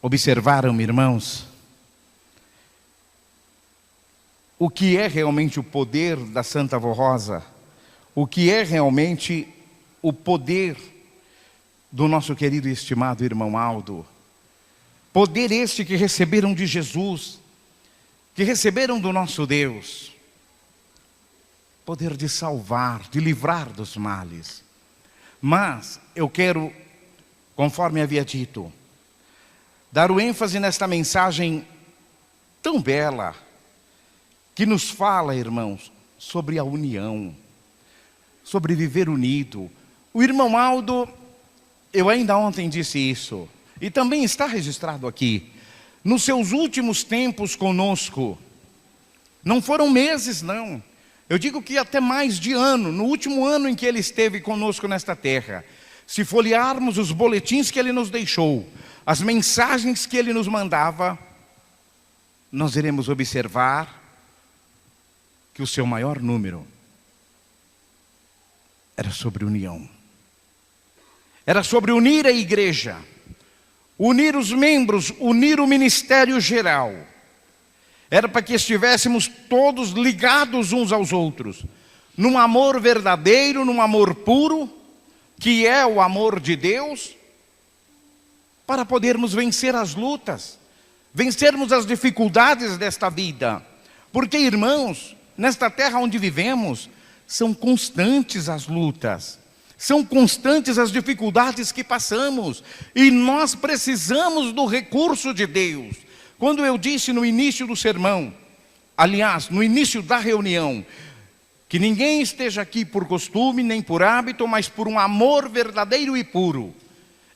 Observaram, irmãos, o que é realmente o poder da Santa Avó Rosa? O que é realmente o poder do nosso querido e estimado irmão Aldo? Poder este que receberam de Jesus, que receberam do nosso Deus. Poder de salvar, de livrar dos males. Mas eu quero, conforme havia dito, dar o ênfase nesta mensagem tão bela, que nos fala, irmãos, sobre a união, sobre viver unido. O irmão Aldo, eu ainda ontem disse isso, e também está registrado aqui, nos seus últimos tempos conosco, não foram meses não, eu digo que até mais de ano, no último ano em que ele esteve conosco nesta terra, se folhearmos os boletins que ele nos deixou, as mensagens que ele nos mandava, nós iremos observar que o seu maior número era sobre união. Era sobre unir a igreja, unir os membros, unir o ministério geral. Era para que estivéssemos todos ligados uns aos outros, num amor verdadeiro, num amor puro, que é o amor de Deus, para podermos vencer as lutas, vencermos as dificuldades desta vida. Porque, irmãos, nesta terra onde vivemos, são constantes as lutas, são constantes as dificuldades que passamos, e nós precisamos do recurso de Deus. Quando eu disse no início do sermão, aliás, no início da reunião, que ninguém esteja aqui por costume, nem por hábito, mas por um amor verdadeiro e puro,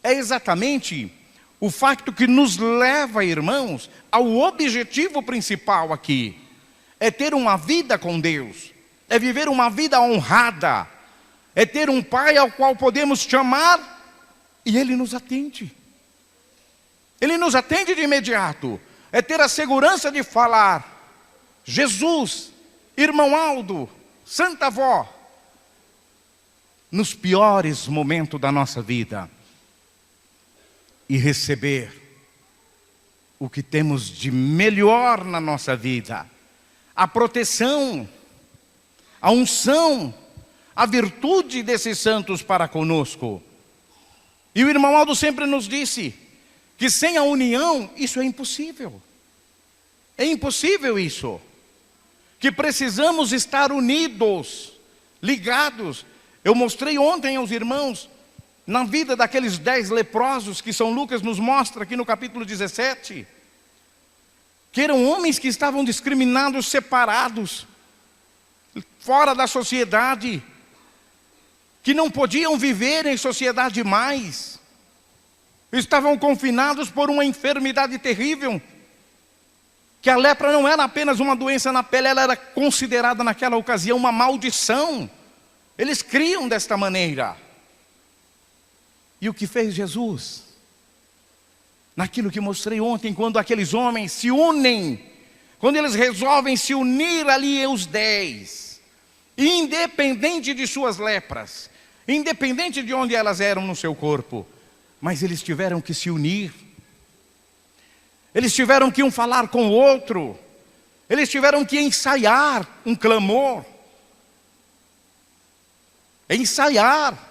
é exatamente o facto que nos leva, irmãos, ao objetivo principal aqui, é ter uma vida com Deus, é viver uma vida honrada, é ter um Pai ao qual podemos chamar e Ele nos atende. Ele nos atende de imediato. É ter a segurança de falar: Jesus, irmão Aldo, Santa Avó, nos piores momentos da nossa vida, e receber o que temos de melhor na nossa vida, a proteção, a unção, a virtude desses santos para conosco. E o irmão Aldo sempre nos disse que sem a união isso é impossível. É impossível isso. Que precisamos estar unidos, ligados. Eu mostrei ontem aos irmãos, na vida daqueles 10 leprosos que São Lucas nos mostra aqui no capítulo 17, que eram homens que estavam discriminados, separados, fora da sociedade, que não podiam viver em sociedade mais, estavam confinados por uma enfermidade terrível, que a lepra não era apenas uma doença na pele, ela era considerada naquela ocasião uma maldição. Eles criam desta maneira. E o que fez Jesus? Naquilo que mostrei ontem, quando aqueles homens se unem, quando eles resolvem se unir ali os 10, independente de suas lepras, independente de onde elas eram no seu corpo, mas eles tiveram que se unir, eles tiveram que um falar com o outro, eles tiveram que ensaiar um clamor, ensaiar.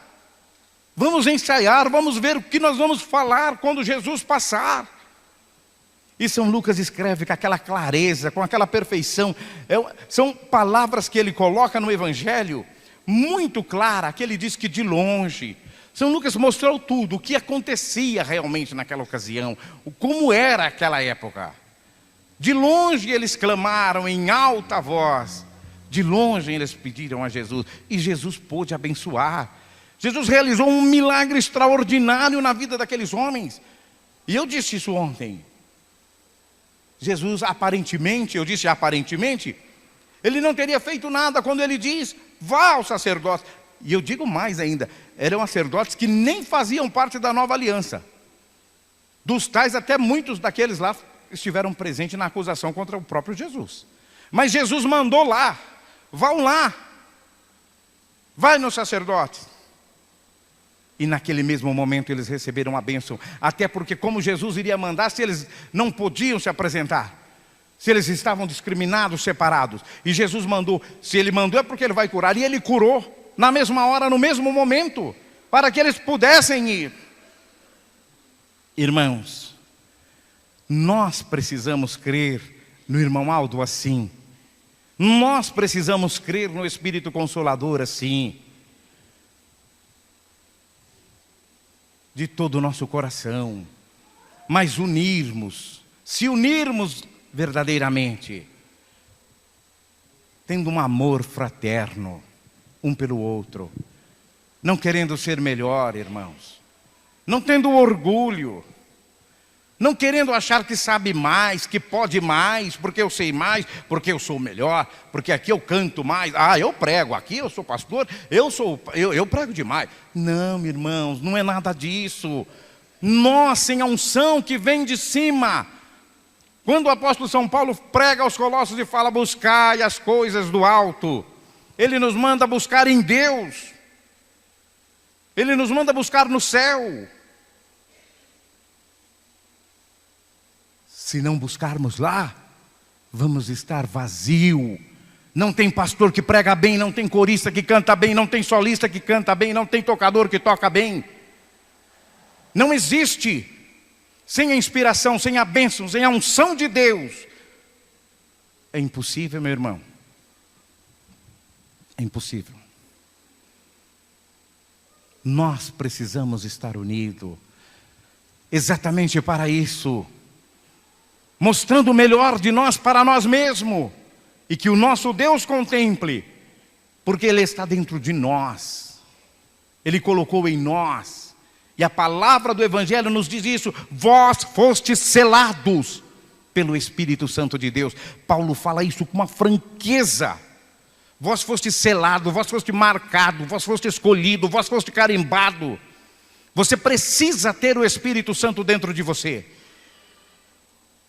Vamos ensaiar, vamos ver o que nós vamos falar quando Jesus passar. E São Lucas escreve com aquela clareza, com aquela perfeição. São palavras que ele coloca no Evangelho, muito clara, que ele diz que de longe. São Lucas mostrou tudo, o que acontecia realmente naquela ocasião, como era aquela época. De longe eles clamaram em alta voz, de longe eles pediram a Jesus, e Jesus pôde abençoar. Jesus realizou um milagre extraordinário na vida daqueles homens. E eu disse isso ontem. Jesus aparentemente, eu disse aparentemente, ele não teria feito nada quando ele diz, vá ao sacerdote. E eu digo mais ainda, eram sacerdotes que nem faziam parte da nova aliança. Dos tais até muitos daqueles lá estiveram presentes na acusação contra o próprio Jesus. Mas Jesus mandou lá, vão lá, vai no sacerdote. E naquele mesmo momento eles receberam a bênção. Até porque como Jesus iria mandar, se eles não podiam se apresentar, se eles estavam discriminados, separados, e Jesus mandou, se ele mandou é porque ele vai curar, e ele curou na mesma hora, no mesmo momento, para que eles pudessem ir. Irmãos, nós precisamos crer no irmão Aldo assim. Nós precisamos crer no Espírito Consolador assim. De todo o nosso coração. Mas se unirmos verdadeiramente, tendo um amor fraterno, um pelo outro, não querendo ser melhor, irmãos, não tendo orgulho, não querendo achar que sabe mais, que pode mais, porque eu sei mais, porque eu sou melhor, porque aqui eu canto mais, eu prego, aqui eu sou pastor, eu prego demais. Não, irmãos, não é nada disso. Nós, sem a unção que vem de cima, quando o apóstolo São Paulo prega aos Colossos e fala, buscai as coisas do alto, ele nos manda buscar em Deus, ele nos manda buscar no céu. Se não buscarmos lá, vamos estar vazio. Não tem pastor que prega bem, não tem corista que canta bem, não tem solista que canta bem, não tem tocador que toca bem. Não existe. Sem a inspiração, sem a bênção, sem a unção de Deus, é impossível, meu irmão. É impossível. Nós precisamos estar unidos, exatamente para isso, mostrando o melhor de nós para nós mesmos, e que o nosso Deus contemple, porque Ele está dentro de nós, Ele colocou em nós, e a palavra do Evangelho nos diz isso, vós fostes selados pelo Espírito Santo de Deus. Paulo fala isso com uma franqueza, vós fostes selado, vós fostes marcado, vós fostes escolhido, vós fostes carimbado. Você precisa ter o Espírito Santo dentro de você.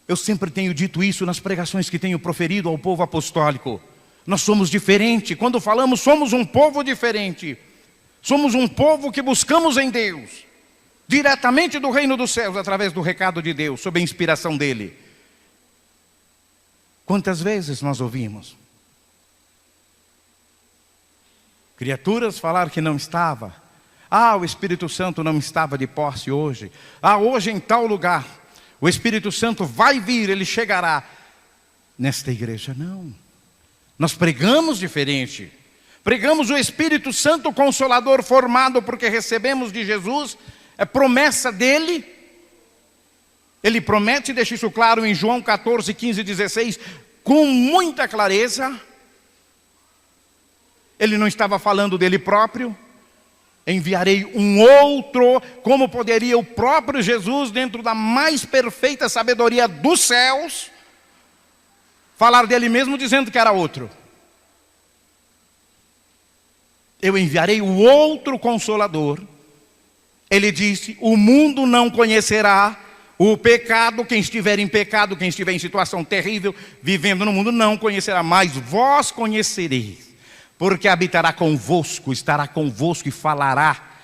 Eu sempre tenho dito isso nas pregações que tenho proferido ao povo apostólico. Nós somos diferentes. Quando falamos, somos um povo diferente. Somos um povo que buscamos em Deus, diretamente do reino dos céus, através do recado de Deus, sob a inspiração dEle. Quantas vezes nós ouvimos criaturas falar que não estava. O Espírito Santo não estava de posse hoje. Hoje em tal lugar o Espírito Santo vai vir, Ele chegará. Nesta igreja não. Nós pregamos diferente. Pregamos o Espírito Santo Consolador formado porque recebemos de Jesus. É promessa dEle. Ele promete, deixa isso claro em João 14, 15 e 16, com muita clareza. Ele não estava falando dele próprio. Enviarei um outro, como poderia o próprio Jesus, dentro da mais perfeita sabedoria dos céus, falar dele mesmo dizendo que era outro. Eu enviarei o outro Consolador. Ele disse, o mundo não conhecerá o pecado, quem estiver em pecado, quem estiver em situação terrível, vivendo no mundo, não conhecerá, mas vós conhecereis. Porque habitará convosco, estará convosco e falará,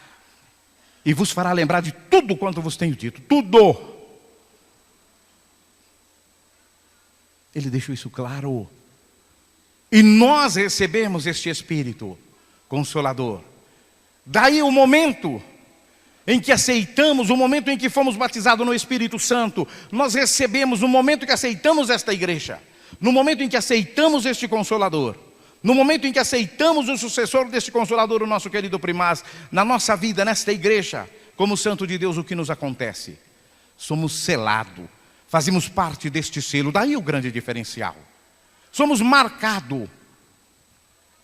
e vos fará lembrar de tudo quanto vos tenho dito, tudo. Ele deixou isso claro. E nós recebemos este Espírito Consolador. Daí o momento em que aceitamos, o momento em que fomos batizados no Espírito Santo, nós recebemos, no momento em que aceitamos esta igreja, no momento em que aceitamos este Consolador, no momento em que aceitamos o sucessor deste Consolador, o nosso querido Primaz, na nossa vida, nesta igreja, como santo de Deus, o que nos acontece? Somos selados, fazemos parte deste selo, daí o grande diferencial. Somos marcados.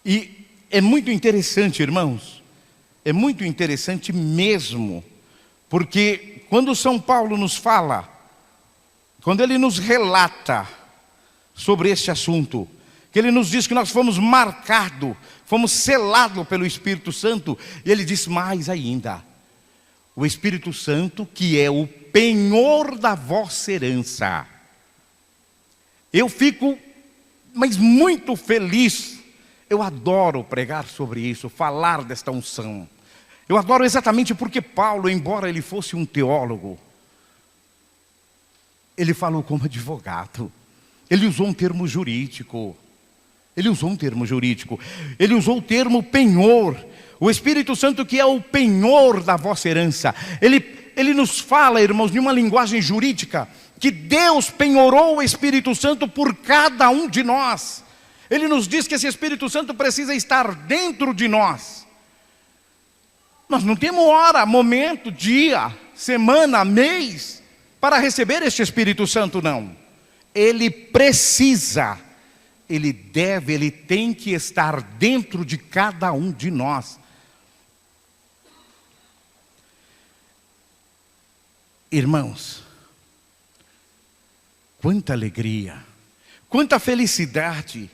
E é muito interessante, irmãos, é muito interessante mesmo, porque quando São Paulo nos fala, quando ele nos relata sobre este assunto, que ele nos diz que nós fomos marcados, fomos selados pelo Espírito Santo, e ele diz mais ainda, o Espírito Santo que é o penhor da vossa herança. Eu fico, mas muito feliz, eu adoro pregar sobre isso, falar desta unção. Eu adoro exatamente porque Paulo, embora ele fosse um teólogo, ele falou como advogado. Ele usou um termo jurídico. Ele usou o termo penhor. O Espírito Santo que é o penhor da vossa herança. Ele nos fala, irmãos, de uma linguagem jurídica, que Deus penhorou o Espírito Santo por cada um de nós. Ele nos diz que esse Espírito Santo precisa estar dentro de nós. Nós não temos hora, momento, dia, semana, mês para receber este Espírito Santo, não. Ele precisa, ele deve, ele tem que estar dentro de cada um de nós. Irmãos, quanta alegria, quanta felicidade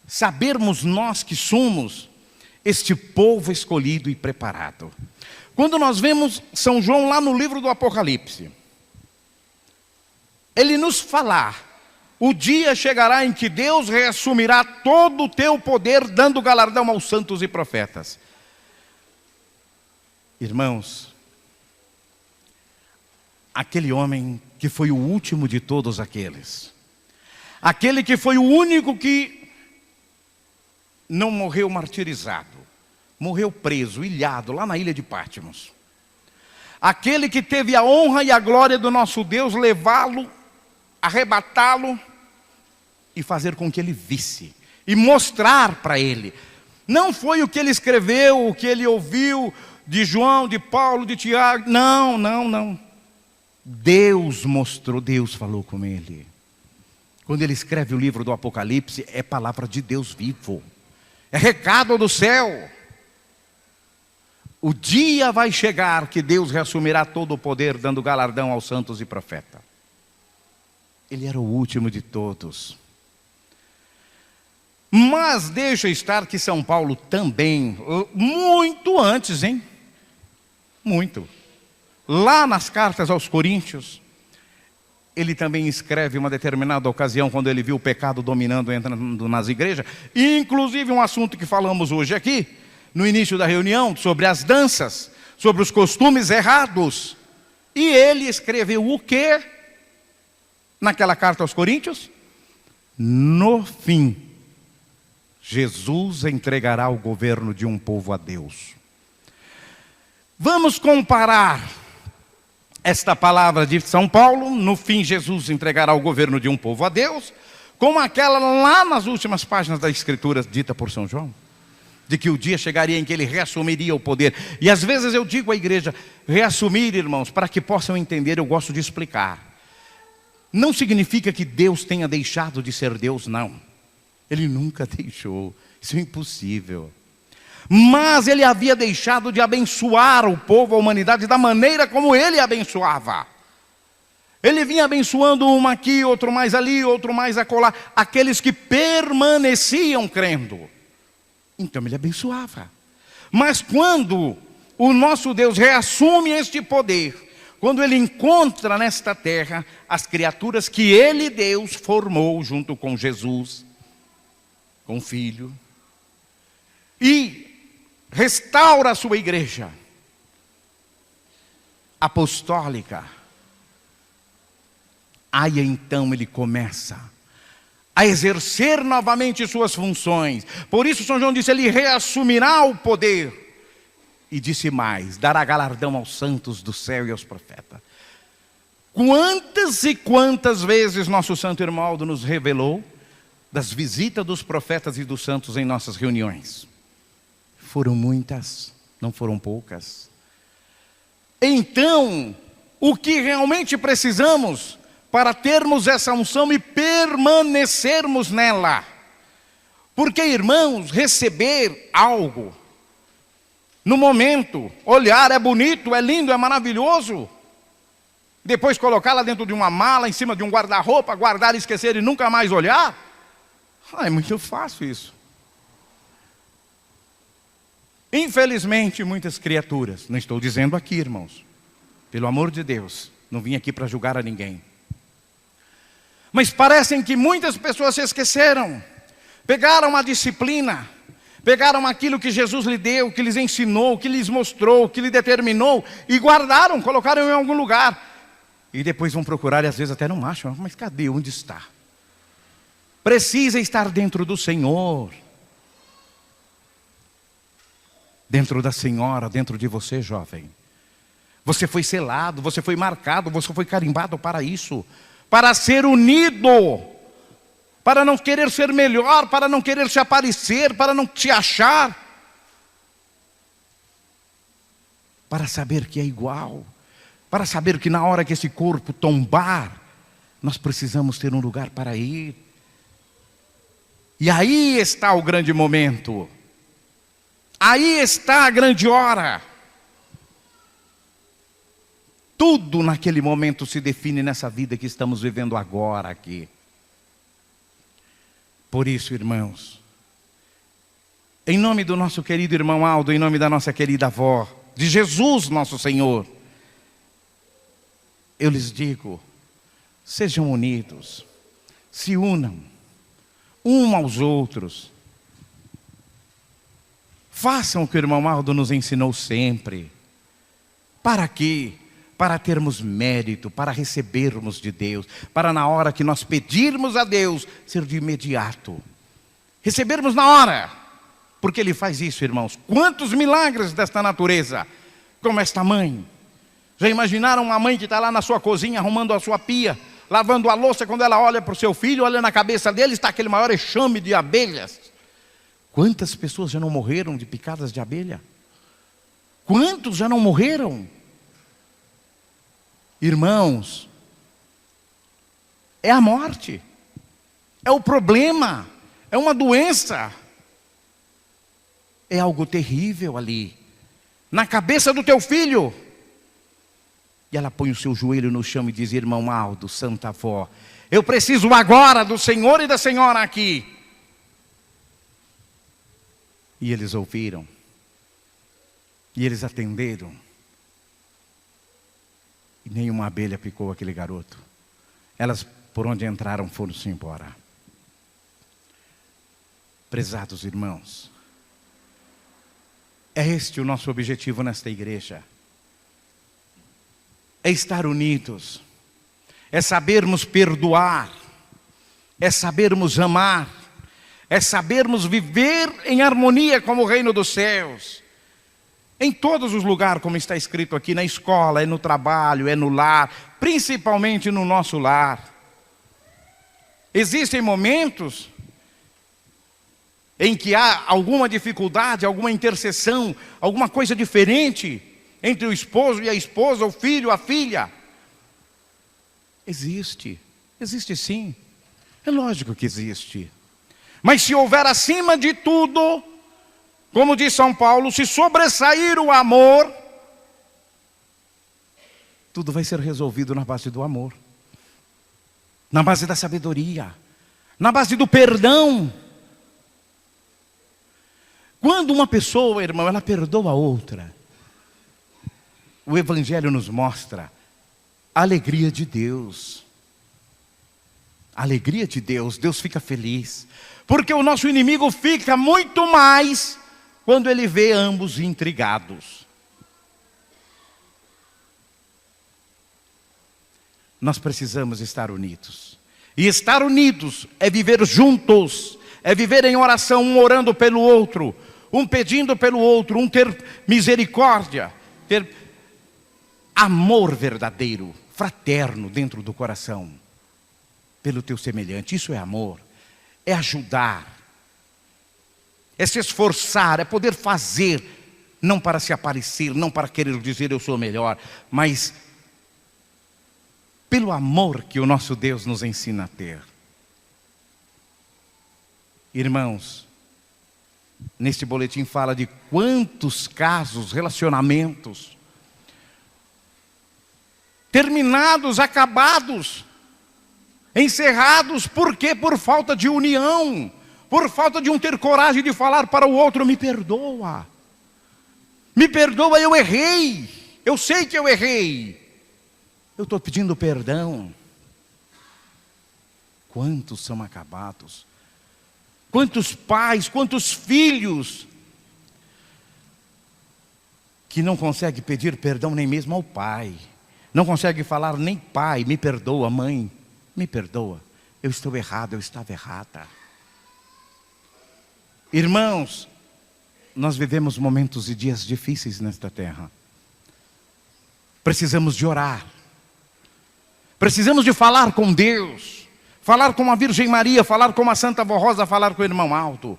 sabermos nós que somos este povo escolhido e preparado. Quando nós vemos São João lá no livro do Apocalipse, ele nos falar: o dia chegará em que Deus reassumirá todo o teu poder, dando galardão aos santos e profetas. Irmãos, aquele homem que foi o último de todos aqueles, aquele que foi o único que não morreu martirizado, morreu preso, ilhado, lá na ilha de Patmos. Aquele que teve a honra e a glória do nosso Deus levá-lo, arrebatá-lo e fazer com que ele visse e mostrar para ele. Não foi o que ele escreveu, o que ele ouviu de João, de Paulo, de Tiago. Não. Deus mostrou, Deus falou com ele. Quando ele escreve o livro do Apocalipse, é palavra de Deus vivo. É recado do céu. O dia vai chegar que Deus reassumirá todo o poder, dando galardão aos santos e profetas. Ele era o último de todos. Mas deixa estar que São Paulo também, muito antes, muito. Lá nas cartas aos Coríntios, ele também escreve uma determinada ocasião, quando ele viu o pecado dominando, entrando nas igrejas, inclusive um assunto que falamos hoje aqui, no início da reunião, sobre as danças, sobre os costumes errados. E ele escreveu o quê? Naquela carta aos Coríntios? No fim, Jesus entregará o governo de um povo a Deus. Vamos comparar esta palavra de São Paulo, no fim Jesus entregará o governo de um povo a Deus, com aquela lá nas últimas páginas da Escritura dita por São João, de que o dia chegaria em que ele reassumiria o poder. E às vezes eu digo à igreja, reassumir, irmãos, para que possam entender, eu gosto de explicar. Não significa que Deus tenha deixado de ser Deus, não. Ele nunca deixou, isso é impossível. Mas ele havia deixado de abençoar o povo, a humanidade, da maneira como ele abençoava. Ele vinha abençoando um aqui, outro mais ali, outro mais acolá, aqueles que permaneciam crendo. Então ele abençoava. Mas quando o nosso Deus reassume este poder, quando ele encontra nesta terra as criaturas que ele, Deus, formou junto com Jesus, com o Filho, e restaura a sua igreja apostólica, aí então ele começa a exercer novamente suas funções. Por isso São João disse, ele reassumirá o poder. E disse mais, dará galardão aos santos do céu e aos profetas. Quantas e quantas vezes nosso santo irmão Aldo nos revelou das visitas dos profetas e dos santos em nossas reuniões. Foram muitas, não foram poucas. Então, o que realmente precisamos para termos essa unção e permanecermos nela? Porque, irmãos, receber algo no momento, olhar, é bonito, é lindo, é maravilhoso. Depois colocá-la dentro de uma mala, em cima de um guarda-roupa, guardar, esquecer e nunca mais olhar. É muito fácil isso. Infelizmente, muitas criaturas, não estou dizendo aqui, irmãos, pelo amor de Deus, não vim aqui para julgar a ninguém. Mas parecem que muitas pessoas se esqueceram, pegaram a disciplina, Pegaram aquilo que Jesus lhe deu, que lhes ensinou, que lhes mostrou, que lhe determinou, e guardaram, colocaram em algum lugar. E depois vão procurar e às vezes até não acham. Mas cadê? Onde está? Precisa estar dentro do Senhor. Dentro da Senhora, dentro de você, jovem. Você foi selado, você foi marcado, você foi carimbado para isso. Para ser unido. Para não querer ser melhor, para não querer se aparecer, para não te achar. Para saber que é igual. Para saber que na hora que esse corpo tombar, nós precisamos ter um lugar para ir. E aí está o grande momento. Aí está a grande hora. Tudo naquele momento se define nessa vida que estamos vivendo agora aqui. Por isso, irmãos, em nome do nosso querido irmão Aldo, em nome da nossa querida avó, de Jesus nosso Senhor, eu lhes digo, sejam unidos, se unam, um aos outros. Façam o que o irmão Aldo nos ensinou sempre. Para quê? Para termos mérito, para recebermos de Deus, para na hora que nós pedirmos a Deus, ser de imediato. Recebermos na hora, porque Ele faz isso, irmãos. Quantos milagres desta natureza, como esta mãe. Já imaginaram uma mãe que está lá na sua cozinha, arrumando a sua pia, lavando a louça, quando ela olha para o seu filho, olha na cabeça dele, está aquele maior enxame de abelhas. Quantas pessoas já não morreram de picadas de abelha? Quantos já não morreram? Irmãos, é a morte, é o problema, é uma doença, é algo terrível ali, na cabeça do teu filho. E ela põe o seu joelho no chão e diz: irmão Aldo, santa avó, eu preciso agora do Senhor e da Senhora aqui. E eles ouviram, e eles atenderam. E nenhuma abelha picou aquele garoto. Elas, por onde entraram, foram-se embora. Prezados irmãos, é este o nosso objetivo nesta igreja. É estar unidos. É sabermos perdoar. É sabermos amar. É sabermos viver em harmonia com o reino dos céus. Em todos os lugares, como está escrito aqui, na escola, é no trabalho, é no lar, principalmente no nosso lar. Existem momentos em que há alguma dificuldade, alguma intercessão, alguma coisa diferente entre o esposo e a esposa, o filho, a filha. Existe sim, é lógico que existe. Mas se houver acima de tudo, como diz São Paulo, se sobressair o amor, tudo vai ser resolvido na base do amor, na base da sabedoria, na base do perdão. Quando uma pessoa, irmão, ela perdoa a outra, o Evangelho nos mostra a alegria de Deus. A alegria de Deus, Deus fica feliz, porque o nosso inimigo fica muito mais quando ele vê ambos intrigados. Nós precisamos estar unidos. E estar unidos é viver juntos, é viver em oração, um orando pelo outro, um pedindo pelo outro, um ter misericórdia, ter amor verdadeiro, fraterno dentro do coração, pelo teu semelhante. Isso é amor, é ajudar, é se esforçar, é poder fazer, não para se aparecer, não para querer dizer eu sou melhor, mas pelo amor que o nosso Deus nos ensina a ter. Irmãos, neste boletim fala de quantos casos, relacionamentos, terminados, acabados, encerrados, por quê? Por falta de união, por falta de um ter coragem de falar para o outro: me perdoa, eu errei, eu sei que eu errei, eu estou pedindo perdão. Quantos são acabados? Quantos pais, quantos filhos que não conseguem pedir perdão nem mesmo ao pai. Não conseguem falar nem pai, me perdoa, mãe, me perdoa. Eu estou errado, eu estava errada. Irmãos, nós vivemos momentos e dias difíceis nesta terra. Precisamos de orar. Precisamos de falar com Deus. Falar com a Virgem Maria, falar com a Santa Avó Rosa, falar com o Irmão Aldo.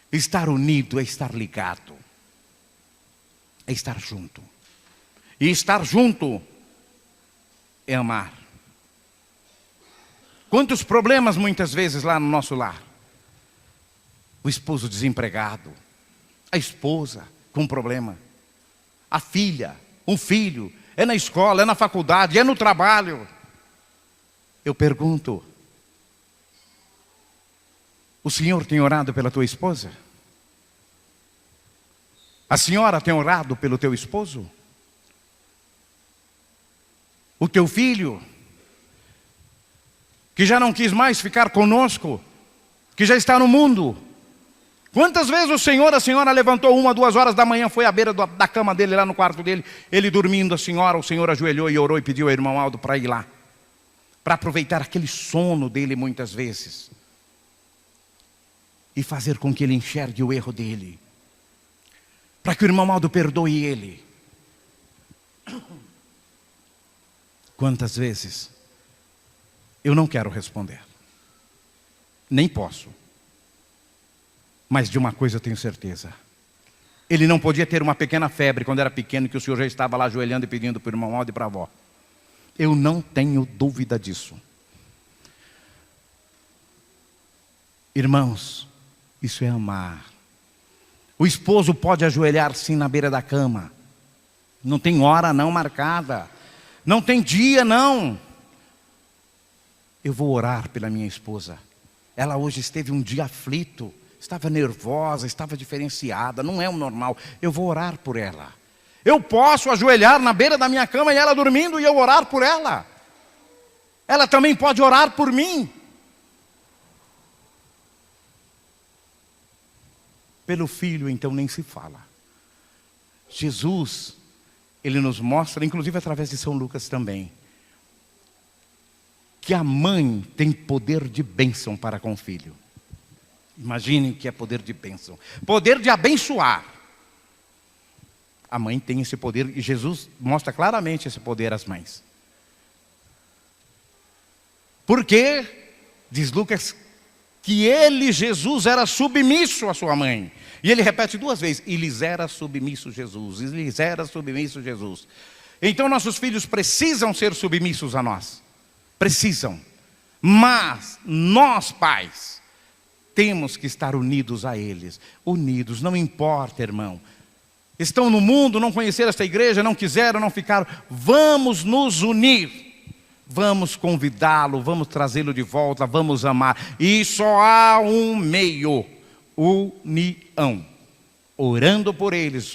Estar unido é estar ligado. É estar junto. E estar junto é amar. Quantos problemas muitas vezes lá no nosso lar. O esposo desempregado, a esposa com problema, a filha, um filho, é na escola, é na faculdade, é no trabalho. Eu pergunto, o Senhor tem orado pela tua esposa? A senhora tem orado pelo teu esposo? O teu filho, que já não quis mais ficar conosco, que já está no mundo. Quantas vezes o Senhor, a senhora levantou 1, 2 horas da manhã, foi à beira da cama dele, lá no quarto dele, ele dormindo, o Senhor ajoelhou e orou e pediu ao irmão Aldo para ir lá, para aproveitar aquele sono dele muitas vezes, e fazer com que ele enxergue o erro dele, para que o irmão Aldo perdoe ele. Quantas vezes eu não quero responder, nem posso. Mas de uma coisa eu tenho certeza. Ele não podia ter uma pequena febre quando era pequeno, que o Senhor já estava lá ajoelhando e pedindo para o irmão Aldo e para a avó. Eu não tenho dúvida disso. Irmãos, isso é amar. O esposo pode ajoelhar sim na beira da cama. Não tem hora não marcada. Não tem dia não. Eu vou orar pela minha esposa. Ela hoje esteve um dia aflito. Estava nervosa, estava diferenciada, não é o normal. Eu vou orar por ela. Eu posso ajoelhar na beira da minha cama e ela dormindo e eu orar por ela. Ela também pode orar por mim. Pelo filho, então, nem se fala. Jesus, ele nos mostra, inclusive através de São Lucas também, que a mãe tem poder de bênção para com o filho. Imaginem o que é poder de bênção. Poder de abençoar. A mãe tem esse poder e Jesus mostra claramente esse poder às mães. Porque, diz Lucas, que ele, Jesus, era submisso à sua mãe. E ele repete 2 vezes, e lhes era submisso Jesus, e lhes era submisso Jesus. Então nossos filhos precisam ser submissos a nós. Precisam. Mas nós, pais, temos que estar unidos a eles. Unidos, não importa, irmão. Estão no mundo, não conheceram esta igreja, não quiseram, não ficaram. Vamos nos unir. Vamos convidá-lo, vamos trazê-lo de volta, vamos amar. E só há um meio: união. Orando por eles,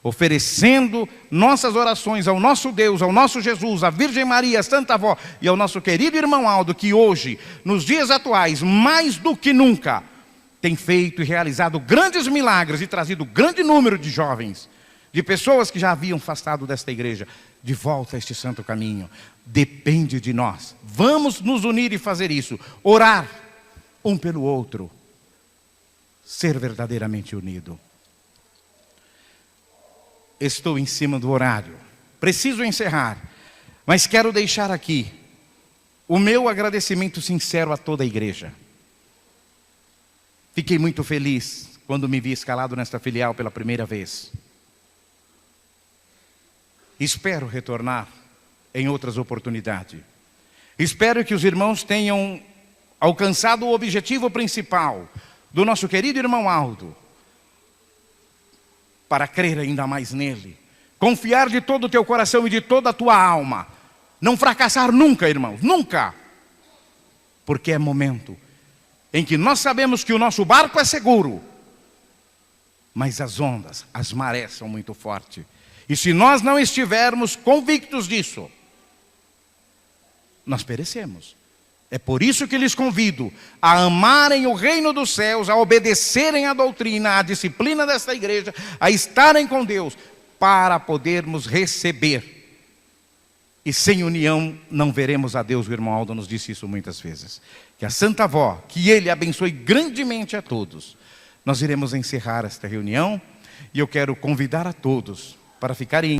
oferecendo nossas orações ao nosso Deus, ao nosso Jesus, à Virgem Maria, à Santa Avó e ao nosso querido irmão Aldo, que hoje, nos dias atuais, mais do que nunca, tem feito e realizado grandes milagres e trazido grande número de jovens, de pessoas que já haviam afastado desta igreja, de volta a este santo caminho. Depende de nós. Vamos nos unir e fazer isso. Orar um pelo outro. Ser verdadeiramente unido. Estou em cima do horário. Preciso encerrar. Mas quero deixar aqui o meu agradecimento sincero a toda a igreja. Fiquei muito feliz quando me vi escalado nesta filial pela primeira vez. Espero retornar em outras oportunidades. Espero que os irmãos tenham alcançado o objetivo principal do nosso querido irmão Aldo, para crer ainda mais nele, confiar de todo o teu coração e de toda a tua alma, não fracassar nunca, irmãos, nunca, porque é momento em que nós sabemos que o nosso barco é seguro, mas as ondas, as marés são muito fortes, e se nós não estivermos convictos disso, nós perecemos. É por isso que lhes convido a amarem o reino dos céus, a obedecerem à doutrina, à disciplina desta igreja, a estarem com Deus, para podermos receber. E sem união não veremos a Deus. O irmão Aldo nos disse isso muitas vezes. Que a Santa Avó, que Ele abençoe grandemente a todos. Nós iremos encerrar esta reunião e eu quero convidar a todos para ficarem